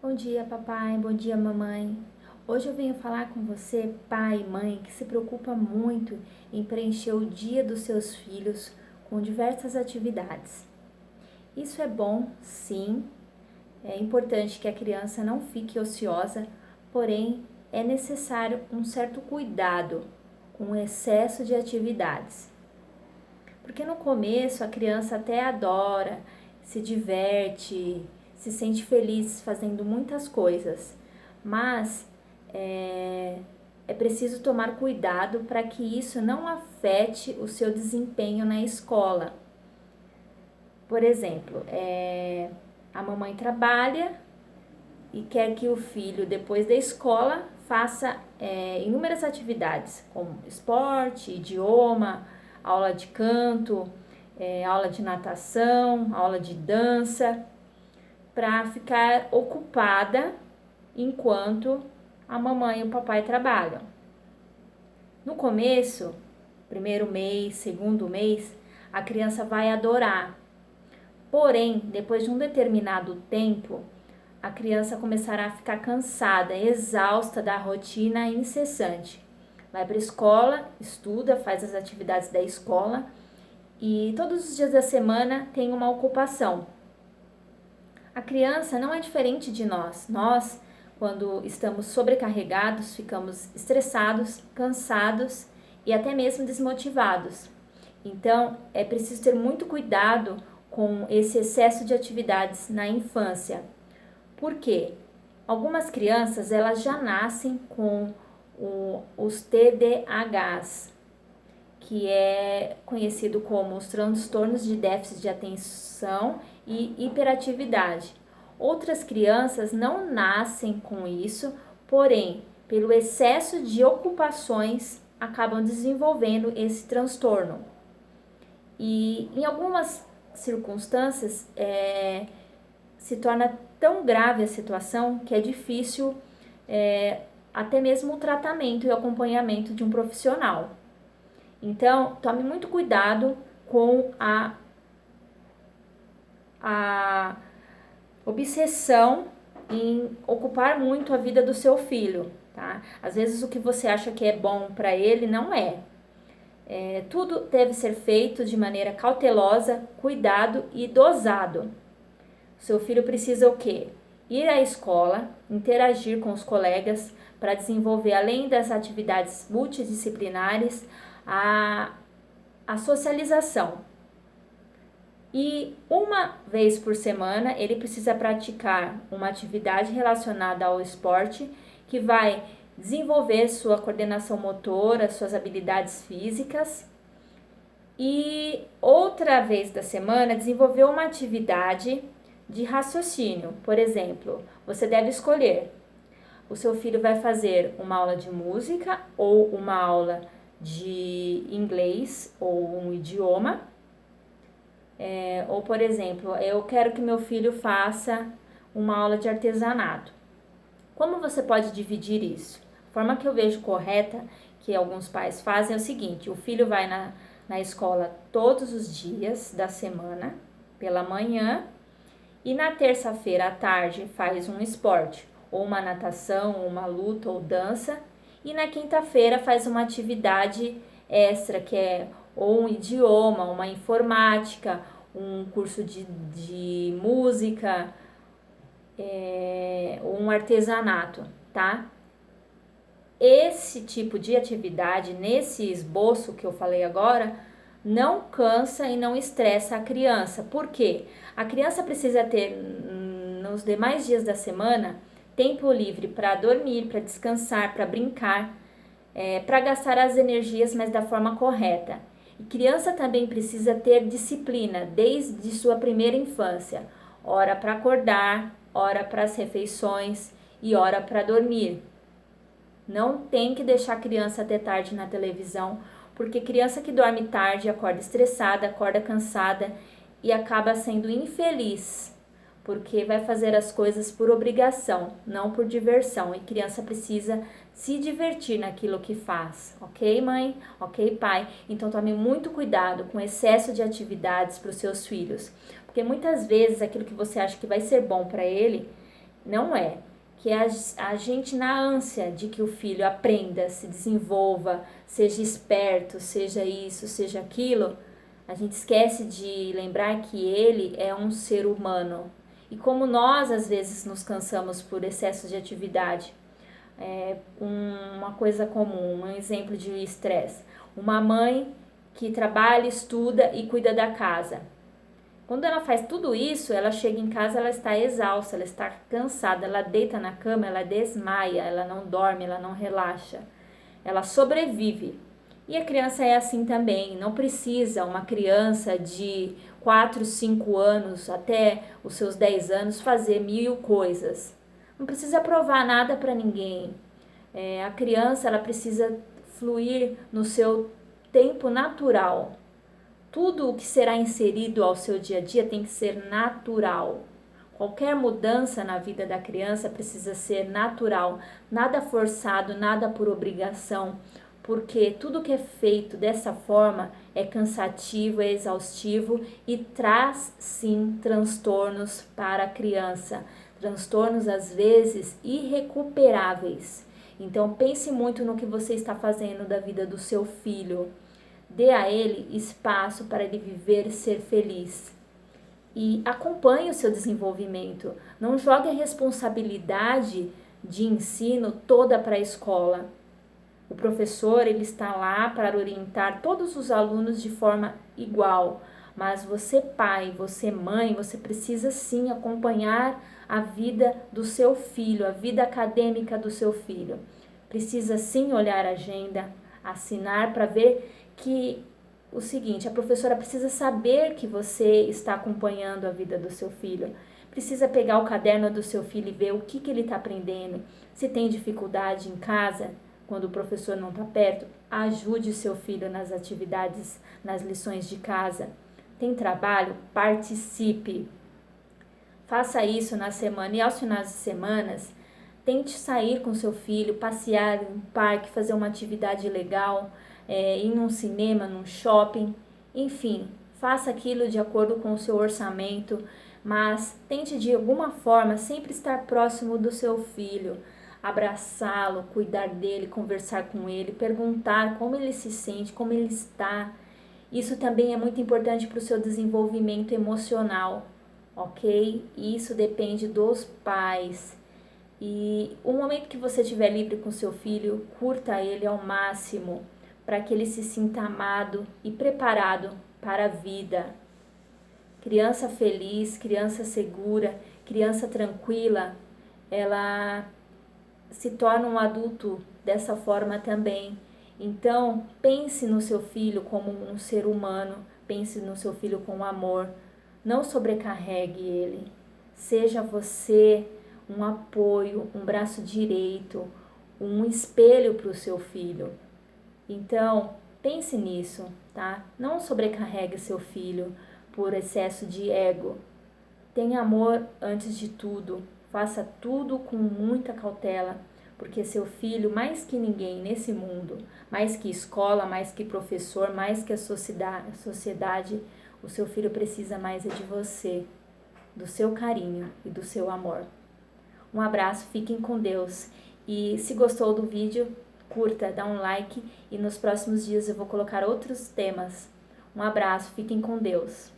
Bom dia, papai. Bom dia, mamãe. Hoje eu venho falar com você, pai e mãe, que se preocupa muito em preencher o dia dos seus filhos com diversas atividades. Isso é bom, sim. É importante que a criança não fique ociosa, porém é necessário um certo cuidado com o excesso de atividades. Porque no começo a criança até adora, se diverte, se sente feliz fazendo muitas coisas, mas é preciso tomar cuidado para que isso não afete o seu desempenho na escola. Por exemplo, a mamãe trabalha e quer que o filho, depois da escola, faça inúmeras atividades, como esporte, idioma, aula de canto, aula de natação, aula de dança, para ficar ocupada enquanto a mamãe e o papai trabalham. No começo, primeiro mês, segundo mês, a criança vai adorar. Porém, depois de um determinado tempo, a criança começará a ficar cansada, exausta da rotina incessante. Vai para a escola, estuda, faz as atividades da escola e todos os dias da semana tem uma ocupação. A criança não é diferente de nós. Nós, quando estamos sobrecarregados, ficamos estressados, cansados e até mesmo desmotivados. Então, é preciso ter muito cuidado com esse excesso de atividades na infância. Por quê? Algumas crianças elas já nascem com os TDAHs, que é conhecido como os transtornos de déficit de atenção e hiperatividade. Outras crianças não nascem com isso, porém, pelo excesso de ocupações, acabam desenvolvendo esse transtorno. E em algumas circunstâncias, se torna tão grave a situação que é difícil até mesmo o tratamento e o acompanhamento de um profissional. Então, tome muito cuidado com a obsessão em ocupar muito a vida do seu filho, tá? Às vezes o que você acha que é bom para ele não é. Tudo deve ser feito de maneira cautelosa, cuidado e dosado. Seu filho precisa o quê? Ir à escola, interagir com os colegas para desenvolver, além das atividades multidisciplinares, a socialização. E uma vez por semana ele precisa praticar uma atividade relacionada ao esporte que vai desenvolver sua coordenação motora, suas habilidades físicas. E outra vez da semana desenvolver uma atividade de raciocínio. Por exemplo, você deve escolher: o seu filho vai fazer uma aula de música ou uma aula de inglês ou um idioma. Ou, por exemplo, eu quero que meu filho faça uma aula de artesanato. Como você pode dividir isso? A forma que eu vejo correta, que alguns pais fazem, é o seguinte: o filho vai na escola todos os dias da semana, pela manhã, e na terça-feira à tarde faz um esporte, ou uma natação, ou uma luta, ou dança, e na quinta-feira faz uma atividade extra, que é ou um idioma, uma informática, um curso de música, ou um artesanato, tá? Esse tipo de atividade, nesse esboço que eu falei agora, não cansa e não estressa a criança. Por quê? A criança precisa ter, nos demais dias da semana, tempo livre para dormir, para descansar, para brincar, para gastar as energias, mas da forma correta. E criança também precisa ter disciplina desde sua primeira infância. Hora para acordar, hora para as refeições e hora para dormir. Não tem que deixar a criança até tarde na televisão, porque criança que dorme tarde acorda estressada, acorda cansada e acaba sendo infeliz, porque vai fazer as coisas por obrigação, não por diversão. E criança precisa se divertir naquilo que faz, ok, mãe? Ok, pai? Então tome muito cuidado com excesso de atividades para os seus filhos, porque muitas vezes aquilo que você acha que vai ser bom para ele Não é. Que a gente, na ânsia de que o filho aprenda, se desenvolva, seja esperto, seja isso, seja aquilo, a gente esquece de lembrar que ele é um ser humano. E como nós, às vezes, nos cansamos por excesso de atividade, uma coisa comum, um exemplo de estresse. Uma mãe que trabalha, estuda e cuida da casa. Quando ela faz tudo isso, ela chega em casa, ela está exausta, ela está cansada, ela deita na cama, ela desmaia, ela não dorme, ela não relaxa, ela sobrevive. E a criança é assim também, não precisa uma criança de 4, 5 anos até os seus 10 anos fazer 1000 coisas. Não precisa provar nada para ninguém. A criança ela precisa fluir no seu tempo natural. Tudo o que será inserido ao seu dia a dia tem que ser natural. Qualquer mudança na vida da criança precisa ser natural, nada forçado, nada por obrigação, porque tudo que é feito dessa forma é cansativo, é exaustivo e traz sim transtornos para a criança, transtornos às vezes irrecuperáveis. Então pense muito no que você está fazendo da vida do seu filho. Dê a ele espaço para ele viver e ser feliz. E acompanhe o seu desenvolvimento. Não jogue a responsabilidade de ensino toda para a escola. O professor ele está lá para orientar todos os alunos de forma igual. Mas você, pai, você, mãe, você precisa sim acompanhar a vida do seu filho, a vida acadêmica do seu filho. Precisa sim olhar a agenda, assinar para ver que o seguinte, a professora precisa saber que você está acompanhando a vida do seu filho. Precisa pegar o caderno do seu filho e ver o que ele está aprendendo. Se tem dificuldade em casa, quando o professor não está perto, ajude o seu filho nas atividades, nas lições de casa. Tem trabalho? Participe. Faça isso na semana e aos finais de semanas, tente sair com seu filho, passear em um parque, fazer uma atividade legal, ir num cinema, num shopping, enfim, faça aquilo de acordo com o seu orçamento, mas tente de alguma forma sempre estar próximo do seu filho, abraçá-lo, cuidar dele, conversar com ele, perguntar como ele se sente, como ele está. Isso também é muito importante para o seu desenvolvimento emocional, ok? Isso depende dos pais. E o momento que você estiver livre com seu filho, curta ele ao máximo, para que ele se sinta amado e preparado para a vida. Criança feliz, criança segura, criança tranquila, ela se torna um adulto dessa forma também. Então, pense no seu filho como um ser humano, pense no seu filho com amor, não sobrecarregue ele. Seja você um apoio, um braço direito, um espelho para o seu filho. Então, pense nisso, tá? Não sobrecarregue seu filho por excesso de ego. Tenha amor antes de tudo. Faça tudo com muita cautela, porque seu filho, mais que ninguém nesse mundo, mais que escola, mais que professor, mais que a sociedade, o seu filho precisa mais é de você, do seu carinho e do seu amor. Um abraço, fiquem com Deus. E se gostou do vídeo, curta, dá um like e nos próximos dias eu vou colocar outros temas. Um abraço, fiquem com Deus.